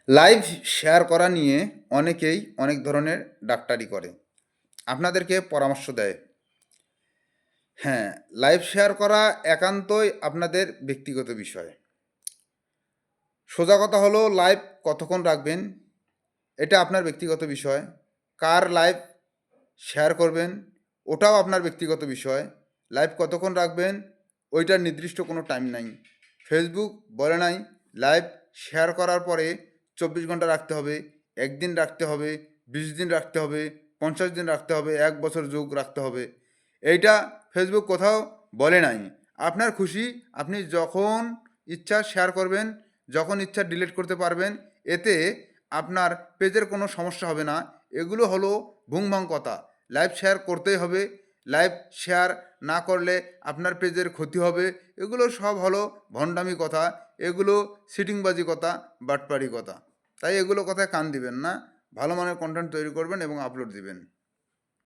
Live share করা নিয়ে অনেকেই অনেক ধরনের ডাক্তারি করে, আপনাদেরকে পরামর্শ দেয়। হ্যাঁ, লাইভ শেয়ার করা একান্তই আপনাদের ব্যক্তিগত বিষয়। সোজা কথা হলো, লাইভ কতক্ষণ রাখবেন এটা আপনার ব্যক্তিগত বিষয়। কার লাইভ শেয়ার করবেন ওটাও আপনার ব্যক্তিগত বিষয়। লাইভ কতক্ষণ রাখবেন ওইটার নির্দিষ্ট কোনো টাইম নাই। ফেসবুক বলে নাই লাইভ শেয়ার করার পরে 24 ঘন্টা রাখতে হবে, একদিন রাখতে হবে, 20 দিন রাখতে হবে, 50 দিন রাখতে হবে, 1 বছর যোগ রাখতে হবে। এইটা ফেসবুক কোথাও বলে নাই। আপনার খুশি, আপনি যখন ইচ্ছা শেয়ার করবেন, যখন ইচ্ছা ডিলিট করতে পারবেন। এতে আপনার পেজের কোনো সমস্যা হবে না। এগুলো হলো ভুংভাং কথা। লাইভ শেয়ার করতেই হবে, লাইভ শেয়ার না করলে আপনার পেজের ক্ষতি হবে। এগুলো সব হলো ভণ্ডামি কথা, এগুলো সিটিংবাজি কথা, বাটপাড়ি কথা। তাই এগুলো কথায় কান দিবেন না। ভালো মানের কন্টেন্ট তৈরি করবেন এবং আপলোড দিবেন।